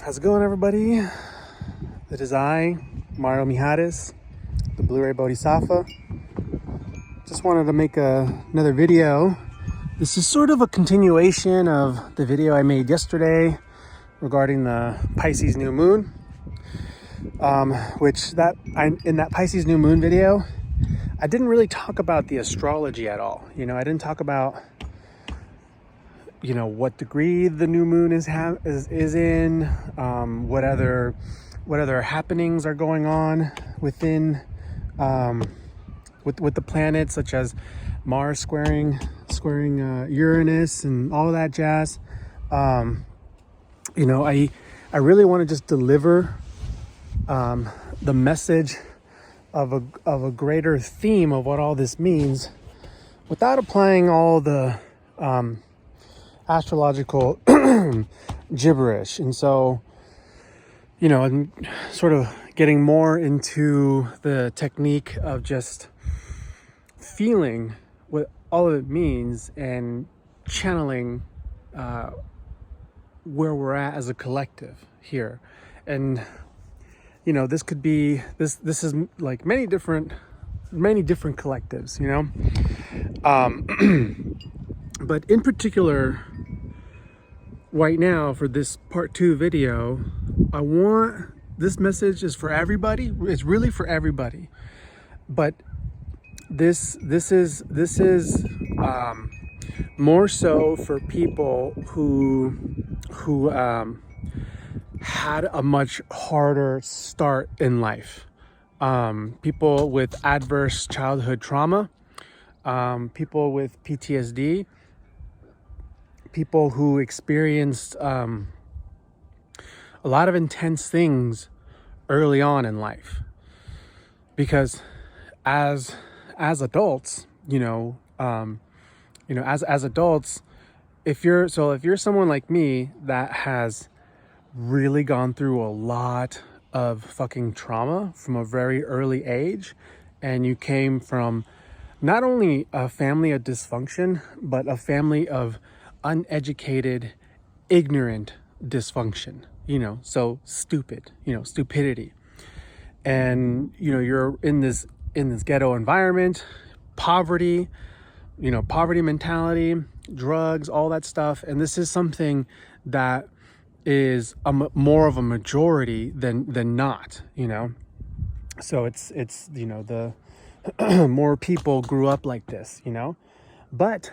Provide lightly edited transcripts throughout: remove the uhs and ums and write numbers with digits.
How's it going, everybody? It is I, Mario Mijares, the Blu-ray Bodhisattva. Just wanted to make another video. This is sort of a continuation of the video I made yesterday regarding the Pisces new moon. In that Pisces new moon video, I didn't really talk about the astrology at all. I didn't talk about what degree the new moon is in, what other happenings are going on within with the planets, such as Mars squaring Uranus and all of that jazz. I really want to just deliver the message of a greater theme of what all this means without applying all the astrological gibberish. And so, I'm sort of getting more into the technique of just feeling what all of it means and channeling where we're at as a collective here. And this could be this is like many different collectives, but in particular right now for this part 2 video, this message is for everybody. It's really for everybody, but this is more so for people who had a much harder start in life. People with adverse childhood trauma, people with PTSD, people who experienced a lot of intense things early on in life. Because as adults, as adults, if you're someone like me that has really gone through a lot of fucking trauma from a very early age, and you came from not only a family of dysfunction, but a family of uneducated, ignorant dysfunction, so stupidity. And, you're in this ghetto environment, poverty mentality, drugs, all that stuff. And this is something that is more of a majority than not, so it's the more people grew up like this, but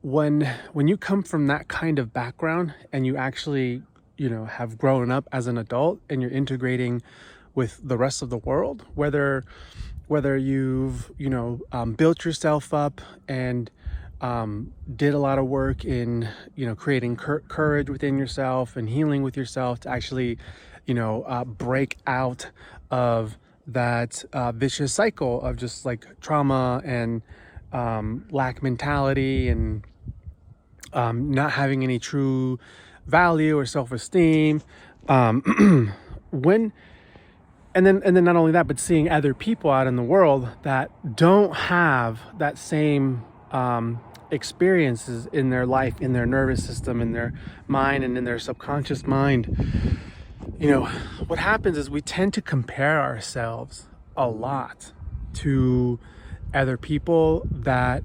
when you come from that kind of background and you actually have grown up as an adult and you're integrating with the rest of the world, whether you've built yourself up and did a lot of work in creating courage within yourself and healing with yourself to actually break out of that vicious cycle of just like trauma and lack mentality and not having any true value or self-esteem, and then not only that, but seeing other people out in the world that don't have that same experiences in their life, in their nervous system, in their mind, and in their subconscious mind. What happens is we tend to compare ourselves a lot to other people that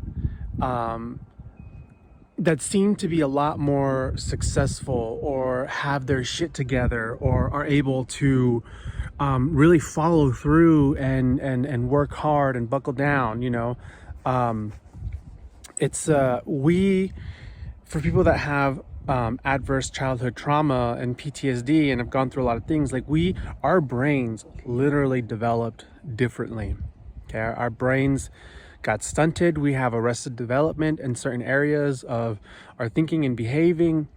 seem to be a lot more successful or have their shit together or are able to really follow through and work hard and buckle down. For people that have adverse childhood trauma and PTSD and have gone through a lot of things, our brains literally developed differently. Okay, our brains got stunted. We have arrested development in certain areas of our thinking and behaving,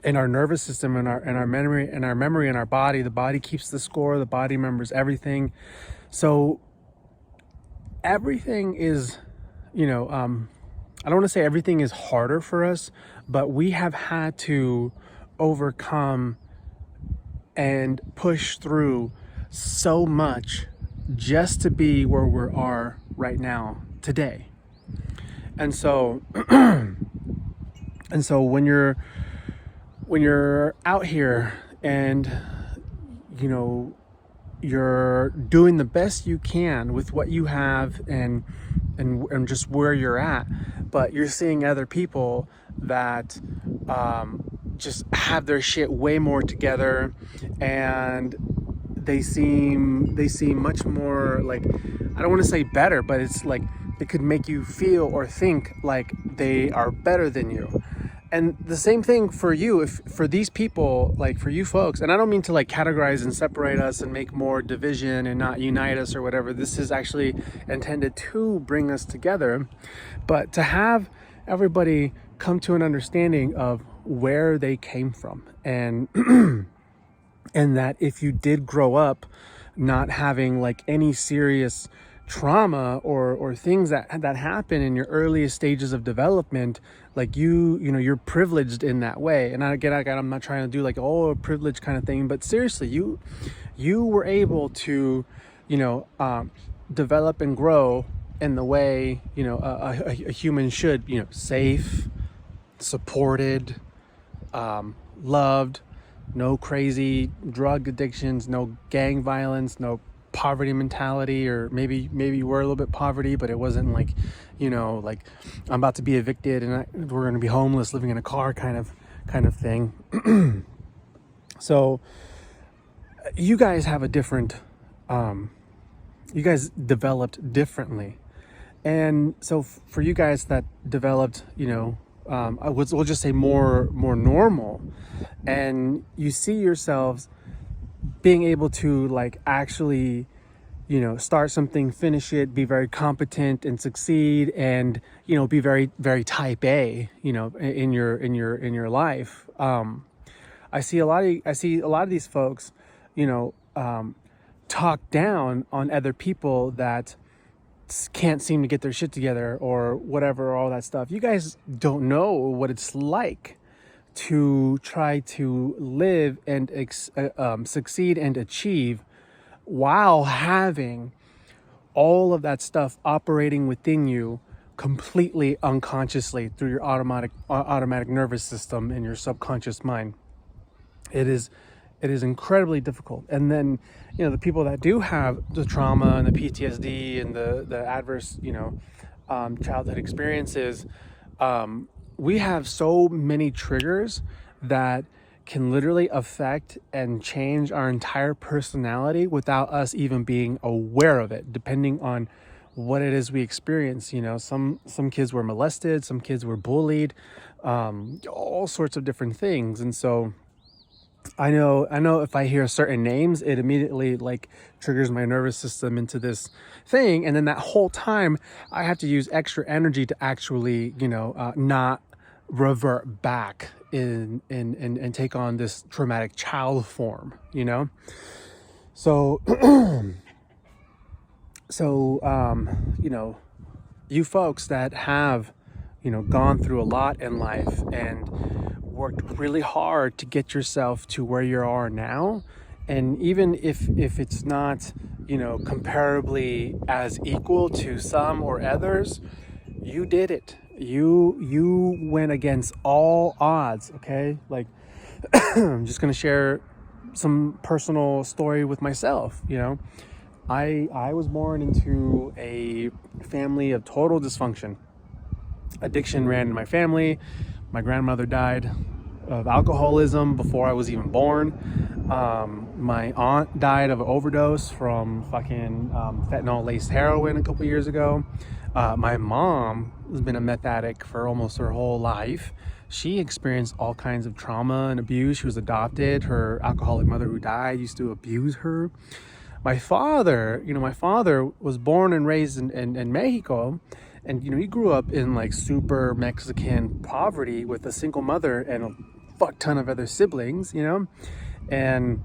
and our nervous system and our memory and our body. The body keeps the score. The body remembers everything. So everything is, I don't want to say everything is harder for us, but we have had to overcome and push through so much just to be where we are right now today. And so when you're when you're out here and, you know, you're doing the best you can with what you have and just where you're at, but you're seeing other people that just have their shit way more together, and they seem much more like, I don't want to say better, but it's like it could make you feel or think like they are better than you. And the same thing for you, if for these people, like for you folks, and I don't mean to like categorize and separate us and make more division and not unite us or whatever. This is actually intended to bring us together, but to have everybody come to an understanding of where they came from, and and that if you did grow up not having like any serious trauma or things that happen in your earliest stages of development, like you know, you're privileged in that way. And I'm not trying to do like, oh, a privilege kind of thing, but seriously, you were able to, you know, develop and grow in the way, you know, a human should, you know, safe, supported, loved, no crazy drug addictions, no gang violence, no poverty mentality, or maybe you were a little bit poverty, but it wasn't like, you know, like I'm about to be evicted and we're going to be homeless living in a car kind of thing. So you guys have a different, you guys developed differently. And so for you guys that developed, you know, we'll just say more normal, and you see yourselves being able to like actually, you know, start something, finish it, be very competent and succeed, and, you know, be very, very type A, you know, in your life. I see a lot of these folks, you know, talk down on other people that can't seem to get their shit together or whatever, all that stuff. You guys don't know what it's like to try to live and succeed and achieve while having all of that stuff operating within you completely unconsciously through your automatic nervous system and your subconscious mind. It is incredibly difficult. And then, you know, the people that do have the trauma and the PTSD and the adverse, you know, childhood experiences, we have so many triggers that can literally affect and change our entire personality without us even being aware of it, depending on what it is we experience. You know, some kids were molested, some kids were bullied, all sorts of different things. And so I know if I hear certain names, it immediately like triggers my nervous system into this thing. And then that whole time I have to use extra energy to actually, you know, not revert back and take on this traumatic child form, you know? So, you know, you folks that have, you know, gone through a lot in life and worked really hard to get yourself to where you are now, and even if it's not, you know, comparably as equal to some or others, you did it. You went against all odds. Okay, like I'm just gonna share some personal story with myself. You know, I was born into a family of total dysfunction. Addiction ran in my family. My grandmother died of alcoholism before I was even born. My aunt died of an overdose from fucking fentanyl-laced heroin a couple years ago. My mom has been a meth addict for almost her whole life. She experienced all kinds of trauma and abuse. She was adopted. Her alcoholic mother who died used to abuse her. My father was born and raised in Mexico. And, you know, he grew up in like super Mexican poverty with a single mother and a fuck ton of other siblings, you know? And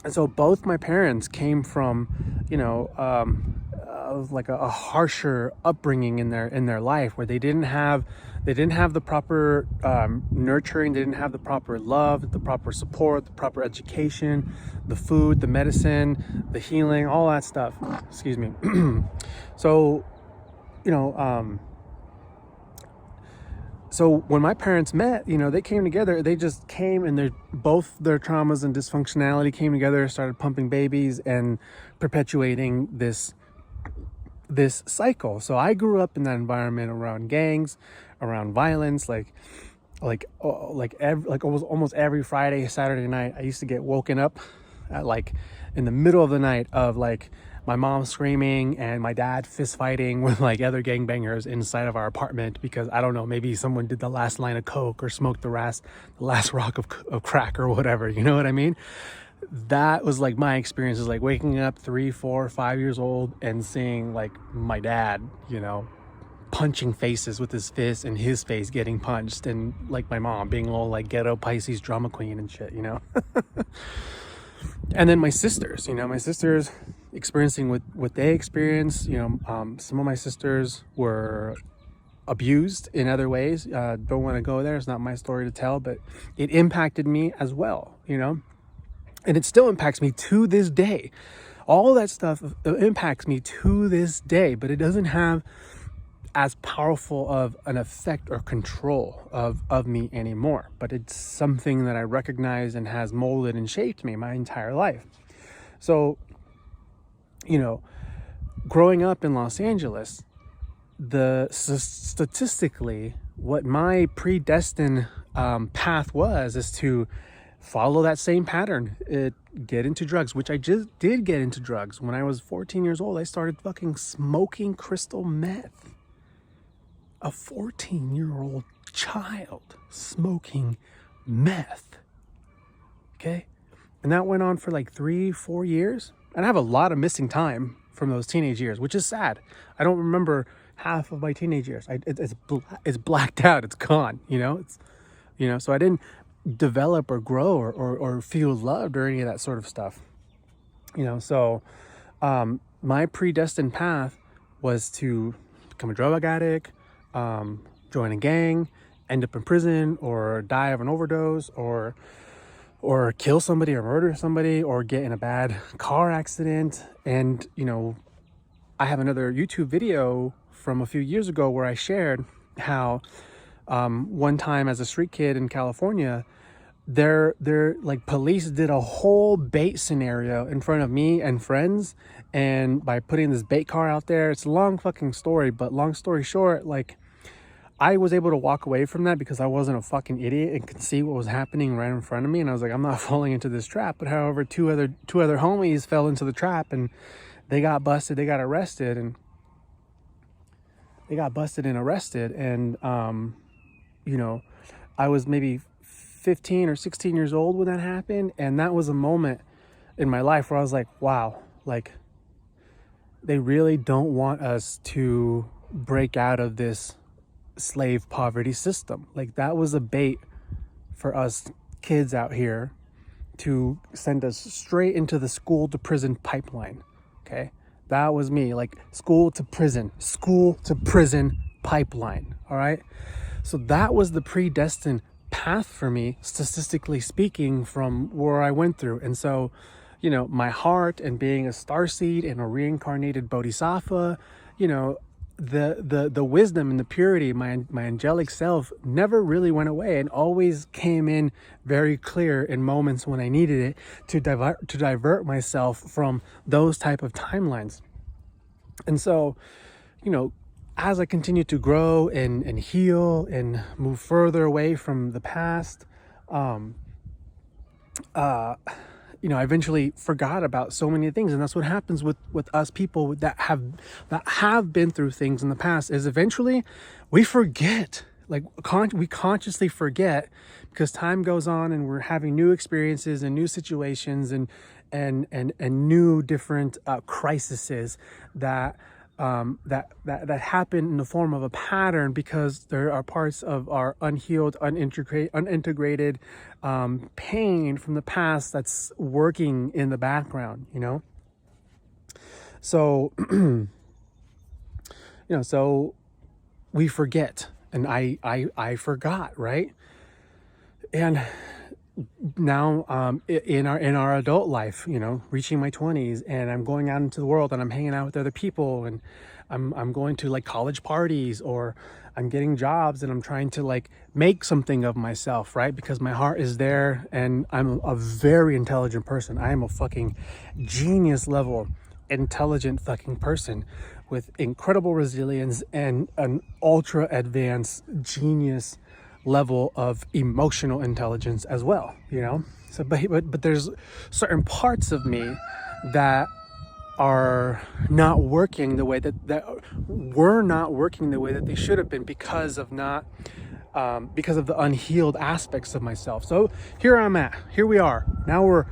so both my parents came from, you know, like a harsher upbringing in their life, where they didn't have the proper nurturing, they didn't have the proper love, the proper support, the proper education, the food, the medicine, the healing, all that stuff. Excuse me. So, you know, So when my parents met, they came together. They just came, and both their traumas and dysfunctionality came together, started pumping babies and perpetuating this cycle. So I grew up in that environment around gangs, around violence, almost every Friday, Saturday night, I used to get woken up at in the middle of the night of my mom screaming and my dad fist fighting with other gangbangers inside of our apartment because I don't know, maybe someone did the last line of coke or smoked the last rock of crack or whatever. You know what I mean? That was my experience, is waking up 3, 4, 5 years old and seeing my dad, punching faces with his fist and his face getting punched, and my mom being all ghetto Pisces drama queen and shit. And then my sisters experiencing what they experienced. Some of my sisters were abused in other ways. Don't want to go there, it's not my story to tell, but it impacted me as well, and it still impacts me to this day. All that stuff impacts me to this day, but it doesn't have as powerful of an effect or control of me anymore. But it's something that I recognize and has molded and shaped me my entire life. So, growing up in Los Angeles, statistically, what my predestined path is to follow that same pattern. Get into drugs, which I just did get into drugs. When I was 14 years old, I started fucking smoking crystal meth. A 14-year-old child smoking meth. Okay? And that went on for 3-4 years. And I have a lot of missing time from those teenage years, which is sad. I don't remember half of my teenage years. It's blacked out. It's gone. So I didn't develop or grow or feel loved or any of that sort of stuff. So my predestined path was to become a drug addict, join a gang, end up in prison, or die of an overdose, or kill somebody or murder somebody, or get in a bad car accident. And I have another YouTube video from a few years ago where I shared how one time as a street kid in California, they're police did a whole bait scenario in front of me and friends, and by putting this bait car out there. It's a long fucking story, but long story short, I was able to walk away from that because I wasn't a fucking idiot and could see what was happening right in front of me, and I was I'm not falling into this trap. But however, two other homies fell into the trap, and they got busted. They got arrested, and I was maybe 15 or 16 years old when that happened. And that was a moment in my life where I was wow, they really don't want us to break out of this slave poverty system. That was a bait for us kids out here to send us straight into the school to prison pipeline. Okay, that was me. School to prison pipeline. All right, so that was the predestined path for me, statistically speaking, from where I went through. And so, my heart and being a starseed and a reincarnated bodhisattva, the wisdom and the purity, my angelic self never really went away, and always came in very clear in moments when I needed it to divert myself from those type of timelines. And so, as I continue to grow and heal and move further away from the past, I eventually forgot about so many things. And that's what happens with us people that have been through things in the past, is eventually we forget. We consciously forget, because time goes on and we're having new experiences and new situations and new different crises that happen in the form of a pattern, because there are parts of our unhealed, unintegrated pain from the past that's working in the background, So, so we forget, and I forgot, right? And now in our adult life, reaching my 20s, and I'm going out into the world and I'm hanging out with other people, and I'm going to like college parties, or I'm getting jobs, and I'm trying to like make something of myself, right? Because my heart is there, and I'm a very intelligent person. I am a fucking genius level intelligent fucking person with incredible resilience and an ultra advanced genius level of emotional intelligence as well, so but there's certain parts of me that are not working the way that were not working the way that they should have been, because of the unhealed aspects of myself. So here we are now, we're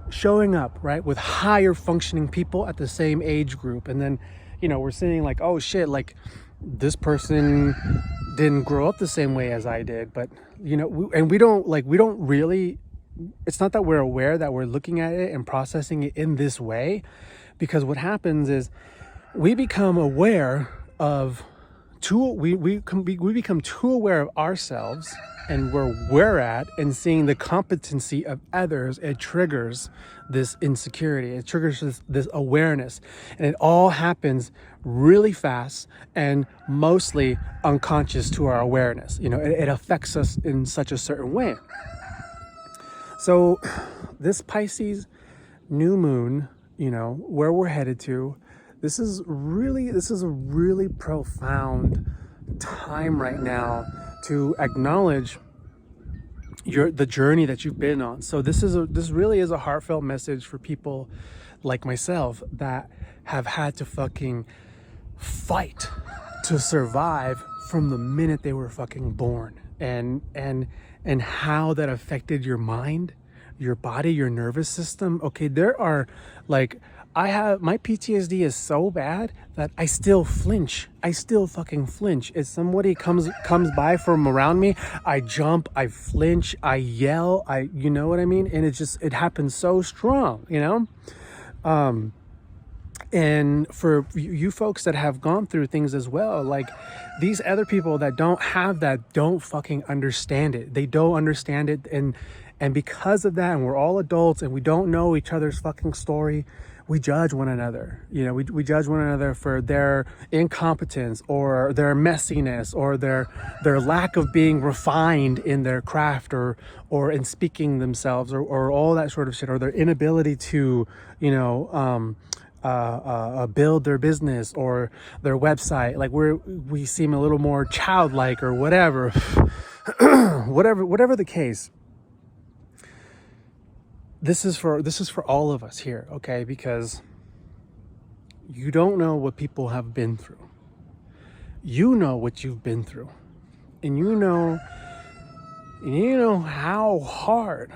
showing up, right, with higher functioning people at the same age group, and then we're seeing like, oh shit, like this person didn't grow up the same way as I did, but we don't really, it's not that we're aware that we're looking at it and processing it in this way, because what happens is we become aware of we become too aware of ourselves and where we're at, and seeing the competency of others. It triggers this insecurity, it triggers this awareness, and it all happens really fast and mostly unconscious to our awareness. It affects us in such a certain way. So this Pisces new moon, where we're headed to, this is a really profound time right now to acknowledge the journey that you've been on. So this really is a heartfelt message for people like myself that have had to fucking fight to survive from the minute they were fucking born, and how that affected your mind, your body, your nervous system. Okay, there are like, my PTSD is so bad that I still flinch. I still fucking flinch. If somebody comes by from around me, I jump, I flinch, I yell, you know what I mean? And it happens so strong, and for you folks that have gone through things as well, like these other people that don't have that don't fucking understand it. They don't understand it, and because of that, and we're all adults and we don't know each other's fucking story, we judge one another. We judge one another for their incompetence, or their messiness, or their lack of being refined in their craft, or in speaking themselves, or all that sort of shit, or their inability to build their business or their website. Like we seem a little more childlike or whatever. whatever the case. This is for all of us here, okay? Because you don't know what people have been through. You know what you've been through, and you know how hard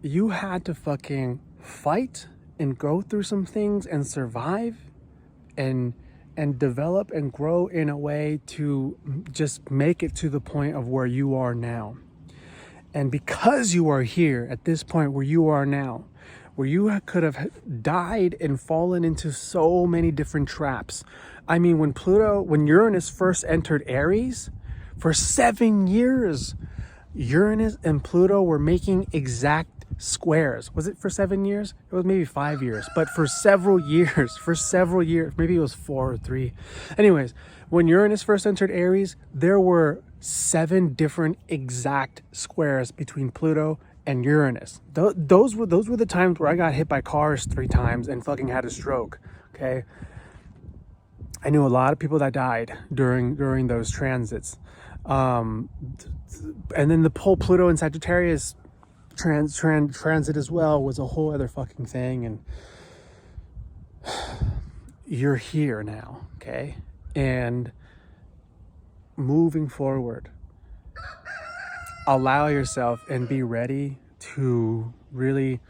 you had to fucking fight and go through some things and survive and develop and grow in a way to just make it to the point of where you are now. And because you are here at this point where you are now, where you could have died and fallen into so many different traps. I mean, when Uranus first entered Aries, for 7 years, Uranus and Pluto were making exact squares. Was it for 7 years? It was maybe 5 years, but for several years, maybe it was 4 or 3. Anyways, when Uranus first entered Aries, there were 7 different exact squares between Pluto and Uranus. Those were the times where I got hit by cars 3 times and fucking had a stroke. Okay, I knew a lot of people that died during those transits. And then the whole Pluto and Sagittarius transit as well was a whole other fucking thing. And you're here now, okay? And moving forward, allow yourself and be ready to really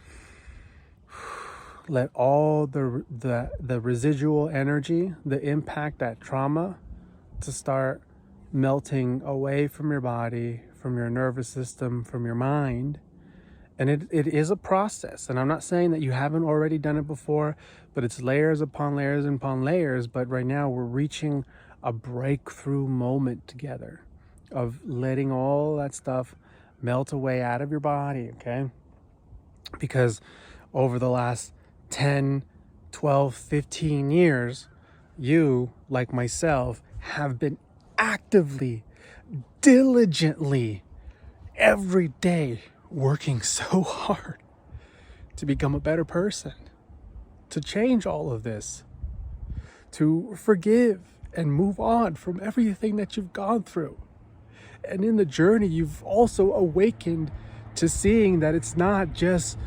let all the residual energy, the impact, that trauma, to start melting away from your body, from your nervous system, from your mind. And it is a process. And I'm not saying that you haven't already done it before, but it's layers upon layers upon layers. But right now we're reaching a breakthrough moment together of letting all that stuff melt away out of your body, okay? Because over the last 10, 12, 15 years, you, like myself, have been actively, diligently, every day working so hard to become a better person, to change all of this, to forgive and move on from everything that you've gone through. And in the journey, you've also awakened to seeing that it's not just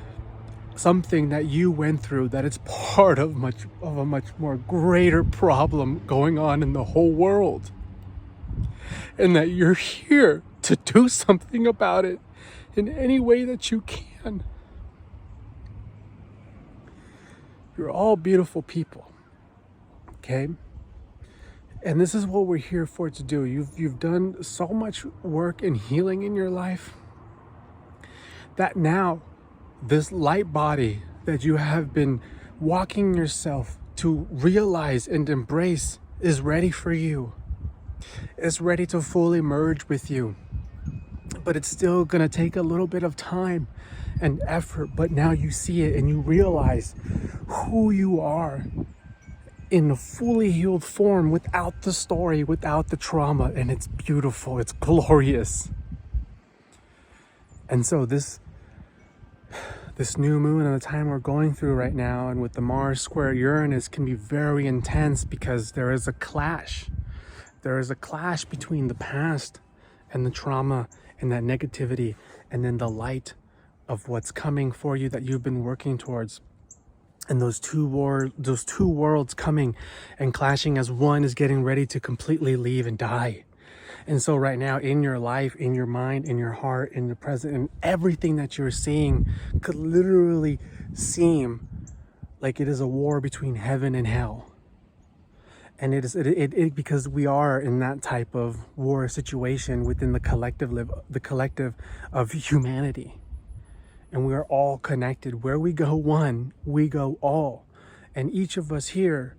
something that you went through, that it's part of a much more greater problem going on in the whole world. And that you're here to do something about it in any way that you can. You're all beautiful people, okay? And this is what we're here for to do. You've done so much work and healing in your life that now this light body that you have been walking yourself to realize and embrace is ready for you. It's ready to fully merge with you. But it's still gonna take a little bit of time and effort. But now you see it and you realize who you are in a fully healed form, without the story, without the trauma. And it's beautiful, it's glorious. And so this new moon and the time we're going through right now, and with the Mars square Uranus, can be very intense because there is a clash. There is a clash between the past and the trauma and that negativity, and then the light of what's coming for you that you've been working towards. And those two worlds coming and clashing as one is getting ready to completely leave and die. And so right now, in your life, in your mind, in your heart, in the present, and everything that you're seeing could literally seem like it is a war between heaven and hell. And it is because we are in that type of war situation within the collective of humanity. And we are all connected. Where we go one, we go all. And each of us here,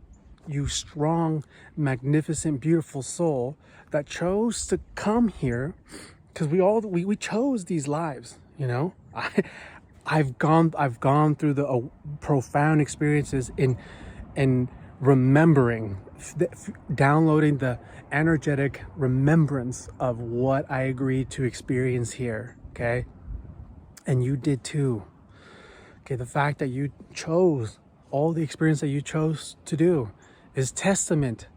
you strong, magnificent, beautiful soul that chose to come here, because we chose these lives, you know. I've gone through the profound experiences in remembering, downloading the energetic remembrance of what I agreed to experience here, okay? And you did too. Okay, the fact that you chose all the experience that you chose to do is testament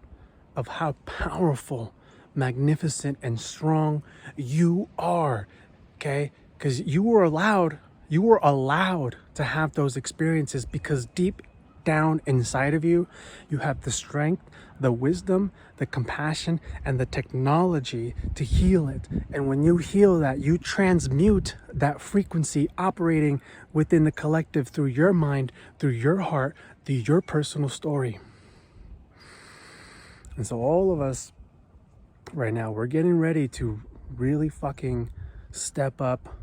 of how powerful, magnificent, and strong you are, okay? Because you were allowed to have those experiences, because deep down inside of you, you have the strength, the wisdom, the compassion, and the technology to heal it. And when you heal that, you transmute that frequency operating within the collective through your mind, through your heart, through your personal story. And so all of us right now, we're getting ready to really fucking step up,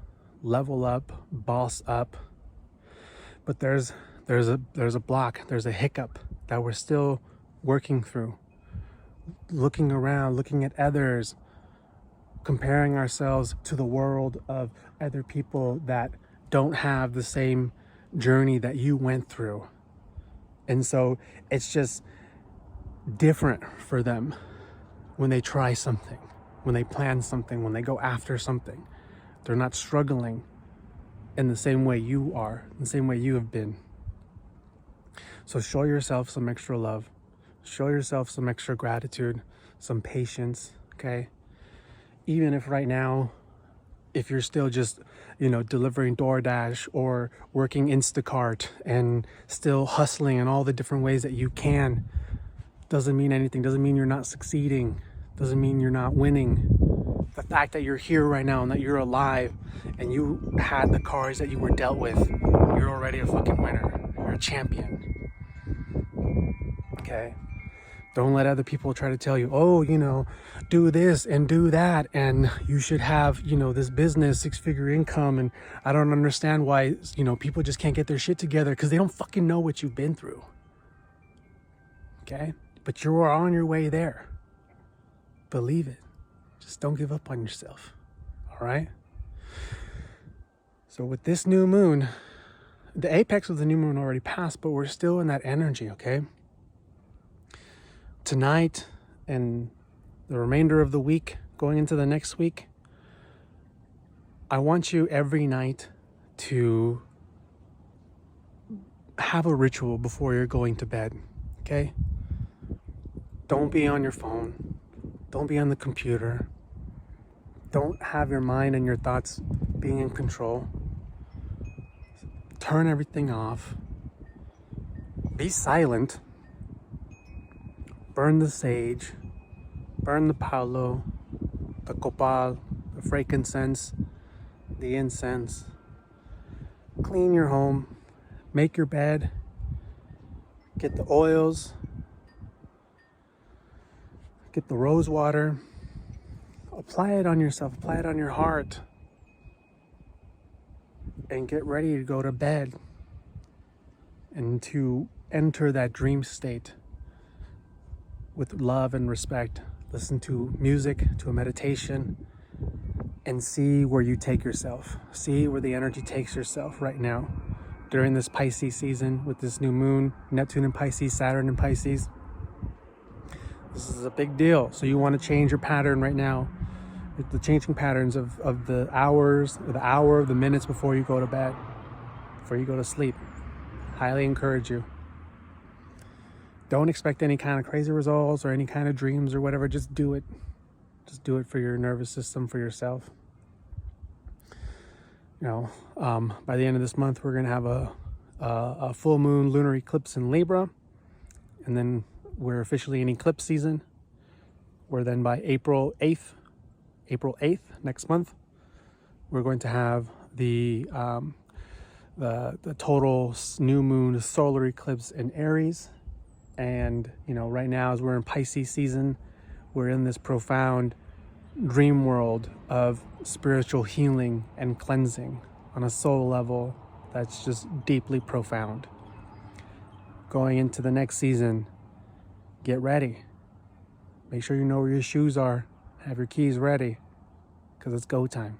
level up, boss up. But there's a block, there's a hiccup that we're still working through. Looking around, looking at others, comparing ourselves to the world of other people that don't have the same journey that you went through. And so it's just different for them when they try something, when they plan something, when they go after something. They're not struggling in the same way you are, the same way you have been. So show yourself some extra love. Show yourself some extra gratitude, some patience, okay? Even if right now, if you're still just, delivering DoorDash or working Instacart and still hustling in all the different ways that you can, doesn't mean anything. Doesn't mean you're not succeeding. Doesn't mean you're not winning. The fact that you're here right now and that you're alive and you had the cards that you were dealt with, you're already a fucking winner. You're a champion. Okay? Don't let other people try to tell you, do this and do that, and you should have, this business, 6-figure income, and I don't understand why, people just can't get their shit together, because they don't fucking know what you've been through. Okay? But you are on your way there. Believe it. Just don't give up on yourself. All right? So with this new moon, the apex of the new moon already passed, but we're still in that energy, okay? Tonight and the remainder of the week, going into the next week, I want you every night to have a ritual before you're going to bed, okay? Don't be on your phone. Don't be on the computer. Don't have your mind and your thoughts being in control. Turn everything off. Be silent. Burn the sage. Burn the palo, the copal, the frankincense, the incense. Clean your home. Make your bed. Get the oils. Get the rose water. Apply it on yourself. Apply it on your heart. And get ready to go to bed and to enter that dream state with love and respect. Listen to music, to a meditation, and see where you take yourself. See where the energy takes yourself right now during this Pisces season with this new moon, Neptune in Pisces, Saturn in Pisces. This is a big deal. So you want to change your pattern right now. The changing patterns of the hours, the hour, the minutes before you go to bed, before you go to sleep. Highly encourage you. Don't expect any kind of crazy results or any kind of dreams or whatever. Just do it. Just do it for your nervous system, for yourself. You know, by the end of this month, we're going to have a full moon lunar eclipse in Libra. And then we're officially in eclipse season. We're then by April 8th, next month, we're going to have the total new moon solar eclipse in Aries. And, you know, right now as we're in Pisces season, we're in this profound dream world of spiritual healing and cleansing on a soul level that's just deeply profound. Going into the next season, get ready. Make sure you know where your shoes are. Have your keys ready, because it's go time.